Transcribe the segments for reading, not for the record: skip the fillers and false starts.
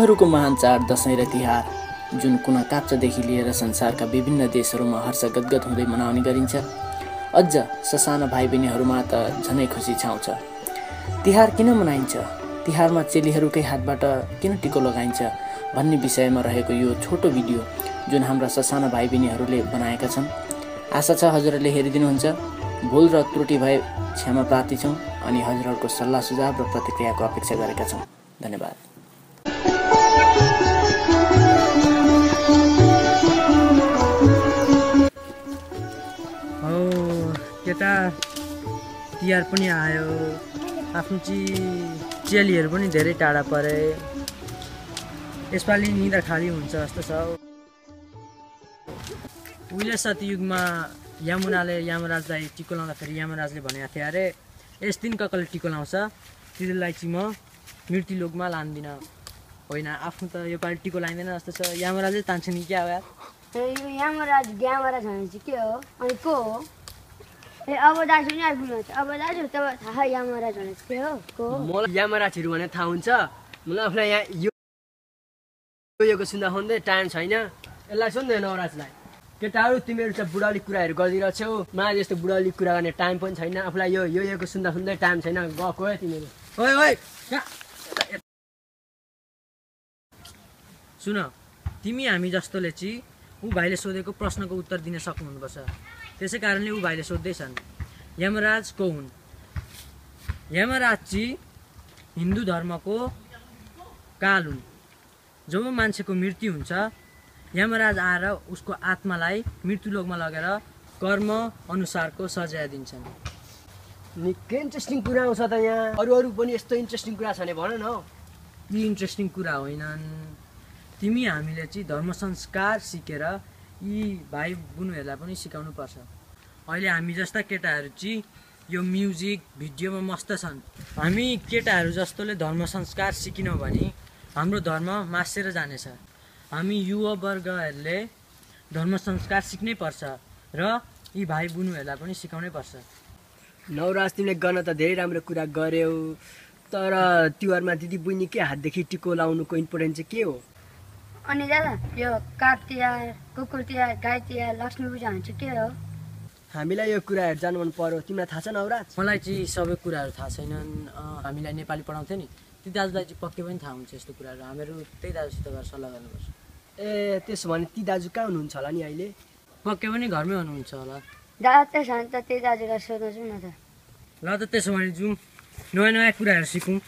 हिन्दूहरूको महान चाड दशैं र तिहार जुन कुना काप्चादेखि लिएर संसारका विभिन्न देशहरूमा हर्ष गदगद हुँदै मनाउने गरिन्छ। अझ ससाना भाइ बहिनीहरूमा त झनै खुसी छाउँछ। तिहार किन मनाइन्छ, तिहारमा चेलीहरूकै हातबाट किन टिको लगाइन्छ भन्ने विषयमा रहेको यो छोटो भिडियो जुन हाम्रा ससाना भाइ बहिनीहरूले बनाएका छन्। आशा छ हजुरहरूले हेरिदिनुहुन्छ। भुल र त्रुटि भए क्षमा प्रार्थी छौँ अनि हजुरहरूको सल्लाह सुझाव र प्रतिक्रियाको अपेक्षा गरेका छौँ। धन्यवाद। केटा तिहार पनि आयो, आफ्नो चेलीहरू पनि धेरै टाढा परे। यसपालि निदा खाली हुन्छ जस्तो छ। उहिले सतयुगमा यमुनाले यमराजलाई टिको लाउँदाखेरि यमराजले भनेको थियो अरे यस दिन ककले टिको लाउँछ तिनीलाई चाहिँ म मृत्युलोकमा लान्दिनँ। होइन, आफ्नो त योपालि टिको लाइँदैन जस्तो छ। यमराजले तान्छ नि क्या हो यार। यमराज ग्यामराज भने चाहिँ के हो अनि को हो? अब दाजु नि आइपुग्नुहुन्छ। अब दाजु तब थाहा यमराज भने के हो को हो? मलाई यमराजहरू भने थाहा हुन्छ। मलाई आफूलाई यहाँ योको सुन्दा खोज्दै टाइम छैन। यसलाई सुन्दैन नवराजलाई। केटाहरू तिमीहरू चाहिँ बुढाउली कुराहरू गरिदिरहेछौ। मलाई जस्तो बुढाउली कुरा गर्ने टाइम पनि छैन। आफूलाई योको सुन्दा खोज्दै टाइम छैन। गएको है तिमीहरू। ओइ सुन, तिमी हामी जस्तोले चाहिँ ऊ भाइले सोधेको प्रश्नको उत्तर दिन सक्नुहुनुपर्छ। त्यसै कारणले ऊ भाइले सोध्दैछन् यमराज को हुन्? यमराज चाहिँ हिन्दू धर्मको काल हुन्। जब मान्छेको मृत्यु हुन्छ यमराज आएर उसको आत्मालाई मृत्युलोकमा लगेर कर्म अनुसारको सजाय दिन्छन्। निकै इन्ट्रेस्टिङ कुरा आउँछ त यहाँ। अरू पनि यस्तो इन्ट्रेस्टिङ कुरा छ भने भन न। ती इन्ट्रेस्टिङ कुरा होइनन्। तिमी हामीले चाहिँ धर्म संस्कार सिकेर यी भाइ बहिनीहरूलाई पनि सिकाउनु पर्छ। अहिले हामी जस्ता केटाहरू चाहिँ यो म्युजिक भिडियोमा मस्त छन्। हामी केटाहरू जस्तोले धर्म संस्कार सिकेनौँ भने हाम्रो धर्म मासेर जानेछ। हामी युवा वर्गहरूले धर्म संस्कार सिक्नै पर्छ र यी भाइ बहिनीहरूलाई पनि सिकाउनै पर्छ। नवराज, तिमीले गर्न त धेरै राम्रो कुरा गर्यौ, तर तिहारमा दिदी बहिनीकै हातदेखि टिको लाउनुको इम्पोर्टेन्ट चाहिँ के हो? अनि दादा यो काग तिहार, कुकुर तिहार, गाई तिहार, लक्ष्मी पूजा हुन्छ के हो? हामीलाई यो कुराहरू जान्नु मन पर्यो। तिमीलाई थाहा छ नवराज? मलाई चाहिँ सबै कुराहरू थाहा छैनन्। हामीलाई नेपाली पढाउँथ्यो नि, ती दाजुलाई चाहिँ पक्कै पनि थाहा हुन्छ यस्तो कुराहरू। हामीहरू त्यही दाजुसित गएर सल्लाह गर्नुपर्छ। ए त्यसो भने ती दाजु कहाँ हुनुहुन्छ होला नि अहिले? पक्कै पनि घरमै हुनुहुन्छ होला। दादा त्यसो भने त त्यही दाजुलाई सोध्नु जाउँ न त। ल त त्यसो भने जाउँ, नयाँ नयाँ कुराहरू सिकौँ।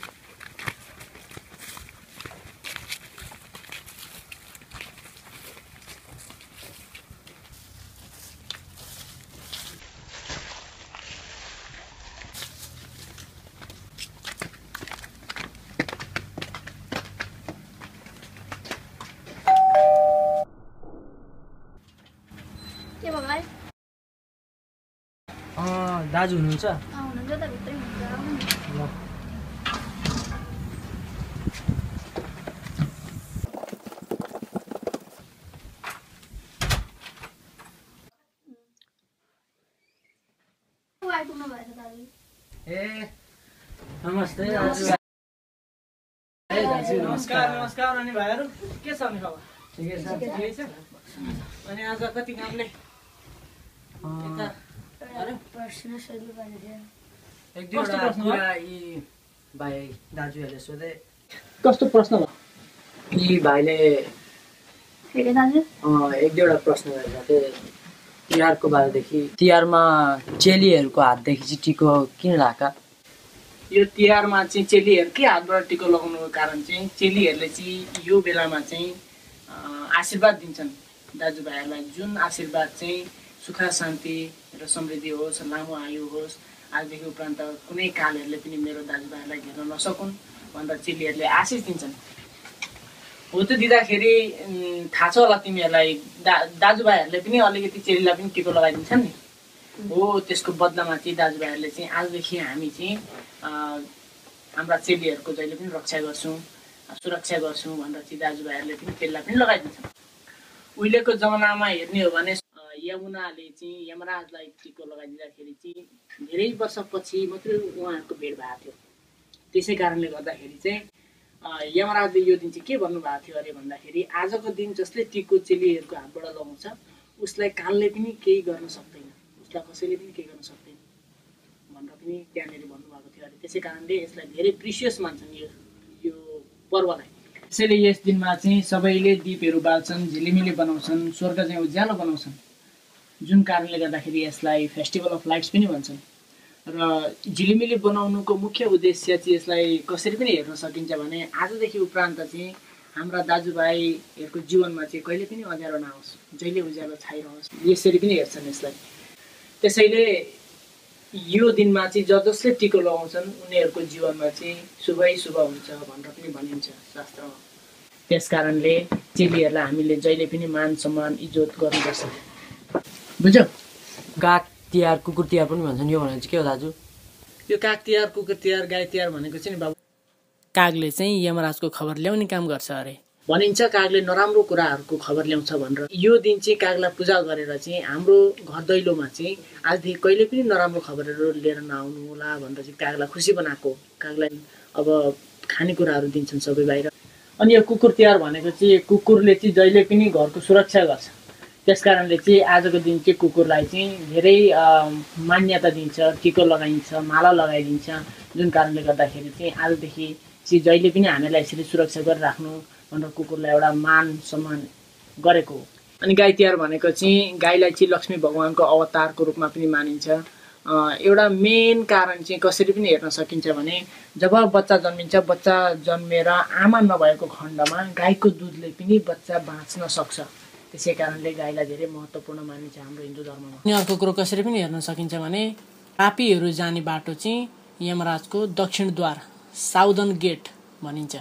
दाजु हुनुहुन्छ? हुनुहुन्छ त, भित्रै हुनुहुन्छ। ए नमस्ते दाजु। नमस्कार। नमस्कार अनि भाइहरू, के छ नि खबर? ठिकै छ। ठिकै छ। अनि आज कति कामले प्रश्न सोध्नु पर्ने थियो। एक दुईवटा कुरा यी भाइ दाजुहरूले सोधे। कस्तो प्रश्न भयो? यी भाइले दाजु एक दुईवटा प्रश्न गरेका थिए तिहारको बारेदेखि। तिहारमा चेलीहरूको हातदेखि चाहिँ टिको किन लगाएका? यो तिहारमा चाहिँ चेलीहरूकै हातबाट टिको लगाउनुको कारण चाहिँ चेलीहरूले चाहिँ यो बेलामा चाहिँ आशीर्वाद दिन्छन् दाजुभाइहरूलाई। जुन आशीर्वाद चाहिँ सुख शान्ति र समृद्धि होस्, लामो आयु होस्, आजदेखि उपरान्त कुनै कालहरूले पनि मेरो दाजुभाइहरूलाई घेर्न नसकुन् भनेर चेलीहरूले आशिष दिन्छन्। हो त्यो दिँदाखेरि थाहा छ होला तिमीहरूलाई, दाजुभाइहरूले पनि अलिकति चेलीलाई पनि टिको लगाइदिन्छन् नि। हो त्यसको बदलामा चाहिँ दाजुभाइहरूले चाहिँ आजदेखि हामी चाहिँ हाम्रा चेलीहरूको जहिले पनि रक्षा गर्छौँ, सुरक्षा गर्छौँ भनेर चाहिँ दाजुभाइहरूले पनि चेलीलाई पनि लगाइदिन्छन्। उहिलेको जमानामा हेर्ने हो भने यमुनाले चाहिँ यमराजलाई टिको लगाइदिँदाखेरि चाहिँ धेरै वर्षपछि मात्रै उहाँहरूको भेट भएको थियो। त्यसै कारणले गर्दाखेरि चाहिँ यमराजले यो दिन चाहिँ के भन्नुभएको थियो अरे भन्दाखेरि आजको दिन जसले टिको चेलीहरूको हातबाट लगाउँछ उसलाई कालले पनि केही गर्न सक्दैन, उसलाई कसैले पनि केही गर्न सक्दैन भनेर पनि त्यहाँनिर भन्नुभएको थियो अरे। त्यसै कारणले यसलाई धेरै प्रिसियस मान्छन् यो पर्वलाई। त्यसैले यस दिनमा चाहिँ सबैले दीपहरू बाल्छन्, झिलिमिली बनाउँछन्, स्वर्ग चाहिँ उज्यालो बनाउँछन्, जुन कारणले गर्दाखेरि यसलाई फेस्टिभल अफ लाइट्स पनि भन्छन्। र झिलिमिली बनाउनुको मुख्य उद्देश्य चाहिँ यसलाई कसरी पनि हेर्न सकिन्छ भने आजदेखि उपरान्त चाहिँ हाम्रा दाजुभाइहरूको जीवनमा चाहिँ कहिले पनि अँध्यारो नआओस्, जहिले उज्यालो छाइरहोस्, यसरी पनि हेर्छन् यसलाई। त्यसैले यो दिनमा चाहिँ जसले टिको लगाउँछन् उनीहरूको जीवनमा चाहिँ शुभै शुभ हुन्छ भनेर पनि भनिन्छ शास्त्रमा। त्यस कारणले चेलीहरूलाई हामीले जहिले पनि मान सम्मान इज्जत गर्नुपर्छ। बुझ्यौ? काग तिहार कुकुर तिहार पनि भन्छन्, यो भनेको चाहिँ के हो दाजु? यो काग तिहार कुकुर तिहार गाई तिहार भनेको चाहिँ नि बाबु, कागले चाहिँ यमराजको खबर ल्याउने काम गर्छ अरे। भनिन्छ कागले नराम्रो कुराहरूको खबर ल्याउँछ भनेर। यो दिन चाहिँ कागलाई पूजा गरेर चाहिँ हाम्रो घर दैलोमा चाहिँ आजदेखि कहिले पनि नराम्रो खबरहरू लिएर नआउनु होला भनेर चाहिँ कागलाई खुसी बनाएको। कागलाई अब खानेकुराहरू दिन्छन् सबै बाहिर। अनि यो कुकुर तिहार भनेको चाहिँ कुकुरले चाहिँ जहिले पनि घरको सुरक्षा गर्छ। त्यस कारणले चाहिँ आजको दिन चाहिँ कुकुरलाई चाहिँ धेरै मान्यता दिन्छ, टिको लगाइन्छ, माला लगाइदिन्छ, जुन कारणले गर्दाखेरि चाहिँ आजदेखि चाहिँ जहिले पनि हामीलाई यसरी सुरक्षा गरिराख्नु भनेर कुकुरलाई एउटा मान सम्मान गरेको हो। अनि गाई तिहार भनेको चाहिँ गाईलाई चाहिँ लक्ष्मी भगवानको अवतारको रूपमा पनि मानिन्छ। एउटा मेन कारण चाहिँ कसरी पनि हेर्न सकिन्छ भने जब बच्चा जन्मिन्छ, बच्चा जन्मेर आमा नभएको खण्डमा गाईको दुधले पनि बच्चा बाँच्न सक्छ। त्यसै कारणले गाईलाई धेरै महत्त्वपूर्ण मानिन्छ हाम्रो हिन्दू धर्ममा। अनि अर्को कुरो कसरी पनि हेर्न सकिन्छ भने पापीहरू जाने बाटो चाहिँ यमराजको दक्षिण द्वार साउदर्न गेट भनिन्छ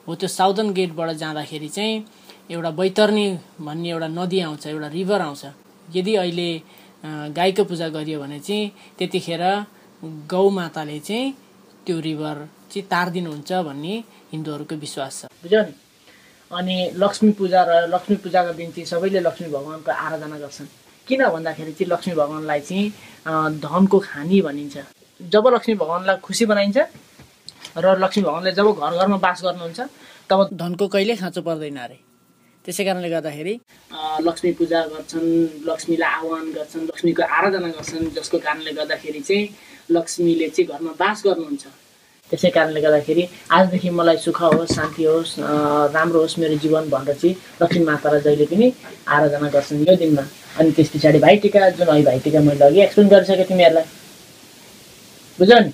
हो। त्यो साउदर्न गेटबाट जाँदाखेरि चाहिँ एउटा बैतरणी भन्ने एउटा नदी आउँछ, एउटा रिभर आउँछ। यदि अहिले गाईको पूजा गरियो भने चाहिँ त्यतिखेर गौ माताले चाहिँ त्यो रिभर चाहिँ तारिदिनुहुन्छ भन्ने हिन्दूहरूको विश्वास छ। बुझ्यौ नि? अनि लक्ष्मी पूजा र लक्ष्मी पूजाको दिन चाहिँ सबैले लक्ष्मी भगवानको आराधना गर्छन्। किन भन्दाखेरि चाहिँ लक्ष्मी भगवानलाई चाहिँ धनको खानी भनिन्छ। जब लक्ष्मी भगवानलाई खुसी बनाइन्छ र लक्ष्मी भगवानले जब घर घरमा बास गर्नुहुन्छ तब धनको कहिले खाँचो पर्दैन अरे। त्यसै कारणले गर्दाखेरि लक्ष्मी पूजा गर्छन्, लक्ष्मीलाई आह्वान गर्छन्, लक्ष्मीको आराधना गर्छन्, जसको कारणले गर्दाखेरि चाहिँ लक्ष्मीले चाहिँ घरमा बास गर्नुहुन्छ। त्यसै कारणले गर्दाखेरि आजदेखि मलाई सुख होस्, शान्ति होस्, राम्रो होस् मेरो जीवन भनेर चाहिँ लक्ष्मी मातालाई जहिले पनि आराधना गर्छन् यो दिनमा। अनि त्यस पछाडि भाइटिका, जुन अहिले भाइटिका मैले अघि एक्सप्लेन गरिसकेँ तिमीहरूलाई, बुझ्यौ नि?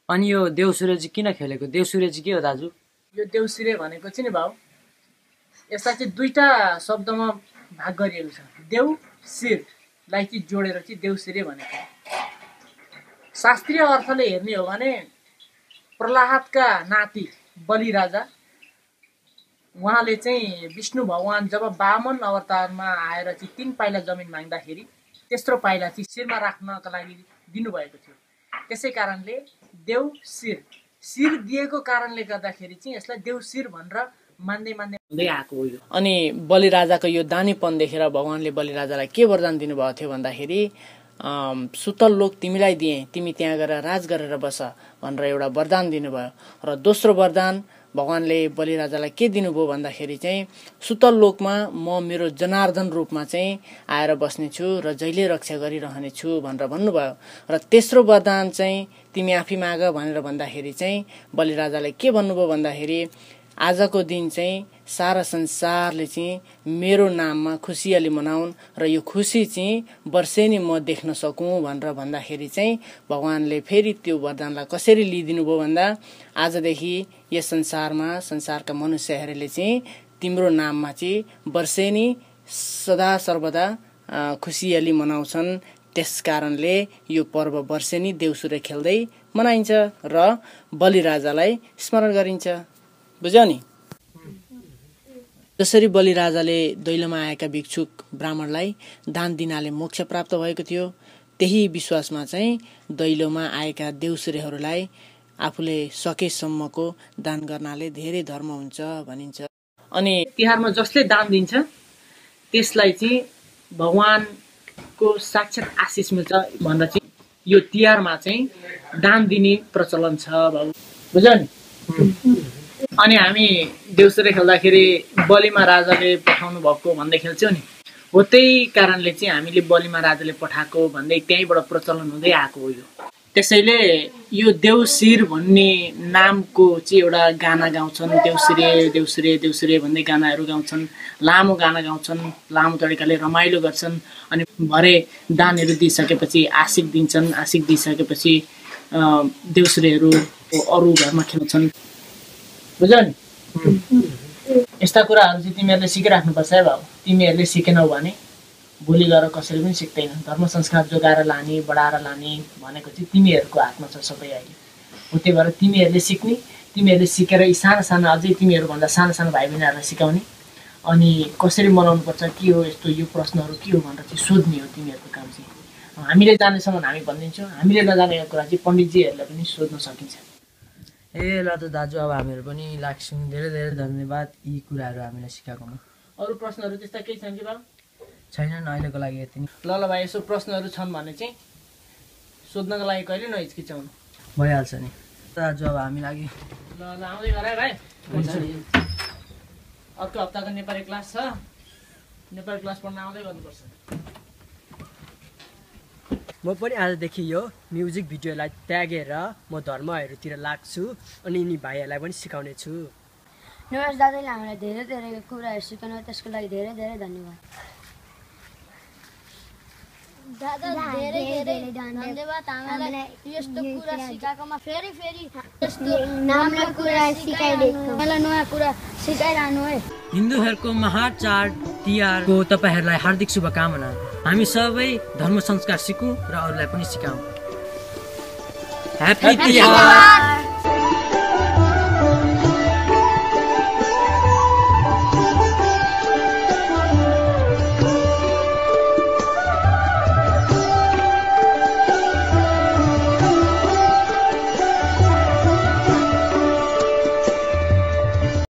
अनि यो देउसुरे चाहिँ किन खेलेको? देउसुरे चाहिँ के हो दाजु? यो देउसुरे भनेको चाहिँ नि भाउ, यसलाई चाहिँ दुईटा शब्दमा भाग गरिएको छ। देउ शिरलाई चाहिँ जोडेर चाहिँ देउसुरे भनेको। शास्त्रीय अर्थले हेर्ने हो भने प्रहलादका नाति बलि राजा, उहाँले चाहिँ विष्णु भगवान जब वामन अवतारमा आएर चाहिँ 3 पाइला जमिन माग्दाखेरि तेस्रो पाइला चाहिँ शिरमा राख्नका लागि दिनुभएको थियो। त्यसै कारणले देउ शिर दिएको कारणले गर्दाखेरि चाहिँ यसलाई देउशिर भनेर मान्दै हुँदै आएको हो यो। अनि बलि राजाको यो दानीपन देखेर भगवानले बलि राजालाई के वरदान दिनुभएको थियो भन्दाखेरि सुतल लोक तिमीलाई दिएँ, तिमी त्यहाँ गएर राज गरेर बस भनेर एउटा वरदान दिनुभयो। र दोस्रो वरदान भगवानले बलि राजालाई के दिनुभयो भन्दाखेरि चाहिँ सुतल लोकमा म मेरो जनार्दन रूपमा चाहिँ आएर बस्नेछु र जहिले रक्षा गरिरहनेछु भनेर भन्नुभयो। र तेस्रो वरदान चाहिँ तिमी आफै माग भनेर भन्दाखेरि चाहिँ बलि राजाले के भन्नुभयो भन्दाखेरि आजको दिन चाहिँ सारा संसारले चाहिँ मेरो नाममा खुसियाली मनाउन् र यो खुसी चाहिँ वर्षेनी म देख्न सकूँ भनेर भन्दाखेरि चाहिँ भगवानले फेरि त्यो वरदानलाई कसरी लिइदिनु भयो भन्दा आजदेखि यस संसारमा संसारका मनुष्यहरूले चाहिँ तिम्रो नाममा चाहिँ वर्षेनी सदा सर्वदा खुसियाली मनाउँछन्। त्यस कारणले यो पर्व वर्षेनी देउसुरे खेल्दै मनाइन्छ र बलि राजालाई स्मरण गरिन्छ। बुझ्यौ नि? जसरी बलि राजाले दैलोमा आएका भिक्षुक ब्राह्मणलाई दान दिनाले मोक्ष प्राप्त भएको थियो, त्यही विश्वासमा चाहिँ दैलोमा आएका देउसुरेहरूलाई आफूले सकेसम्मको दान गर्नाले धेरै धर्म हुन्छ भनिन्छ। अनि तिहारमा जसले दान दिन्छ त्यसलाई चाहिँ भगवानको साक्षात आशिष मिल्छ भनेर चाहिँ यो तिहारमा चाहिँ दान दिने प्रचलन छ। बुझ्यौ नि। अनि हामी देउसुरे खेल्दाखेरि बलिमा राजाले पठाउनु भएको भन्दै खेल्छौँ नि, हो त्यही कारणले चाहिँ हामीले बलिमा राजाले पठाएको भन्दै त्यहीँबाट प्रचलन हुँदै आएको हो यो। त्यसैले यो देउसिर भन्ने नामको चाहिँ एउटा गाना गाउँछन्, देउसिरे देउसिरे देउसिरे भन्दै गानाहरू गाउँछन्, लामो गाना गाउँछन्, लामो तरिकाले रमाइलो गर्छन्। अनि भरे दानहरू दिइसकेपछि आशिक दिन्छन्, आशिक दिइसकेपछि देउसिरेहरू अरू घरमा खेल्छन्, बुझ्यौ नि। यस्ता कुराहरू चाहिँ तिमीहरूले सिकिराख्नुपर्छ है बाबु। तिमीहरूले सिकेनौ भने भोलि गएर कसैले पनि सिक्दैन। धर्म संस्कार जोगाएर लाने, बढाएर लाने भनेको चाहिँ तिमीहरूको हातमा छ सबै अहिले। हो त्यही भएर तिमीहरूले सिक्ने, तिमीहरूले सिकेर यी साना साना अझै तिमीहरूभन्दा साना साना भाइ बहिनीहरूलाई सिकाउने, अनि कसरी मनाउनु पर्छ, के हो यस्तो यो प्रश्नहरू के हो भनेर चाहिँ सोध्ने हो तिमीहरूको काम चाहिँ। हामीले जानेसम्म हामी भनिदिन्छौँ, हामीले नजानेको कुरा चाहिँ पण्डितजीहरूलाई पनि सोध्न सकिन्छ। ए ल त दाजु, अब हामीहरू पनि लाग्छौँ। धेरै धेरै धन्यवाद यी कुराहरू हामीलाई सिकाएकोमा। अरू प्रश्नहरू त्यस्ता केही छन् कि बाबु? छैनन् अहिलेको लागि यति नै। ल भाइ, यसो प्रश्नहरू छन् भने चाहिँ सोध्नको लागि कहिले नहिचकिचाउनु। भइहाल्छ नि दाजु, अब हामी लागि। ल आउँदै गर है भाइ। अर्को हप्ताको नेपाली क्लास छ, नेपाली क्लास पढ्न आउँदै गर्नुपर्छ। म पनि आजदेखि यो म्युजिक भिडियोलाई त्यागेर म धर्महरूतिर लाग्छु अनि यिनी भाइहरूलाई पनि सिकाउने छु। नवाज दादाले हामीलाई धेरै धेरै कुराहरू सिकाउनु, त्यसको लागि धेरै धेरै धन्यवाद। दादा धेरै धेरै धन्यवाद हामीलाई यस्तो कुरा सिकाएकोमा। फेरि यस्तो राम्रो कुरा सिकाइदिएको, मलाई नयाँ कुरा सिकाइरहनु है। हिन्दूहरूको महाचाड तिहारको तपाईँहरूलाई हार्दिक शुभकामना। हामी सबै धर्म संस्कार सिकौँ र अरूलाई पनि सिकाउँ। ह्याप्पी तिहार।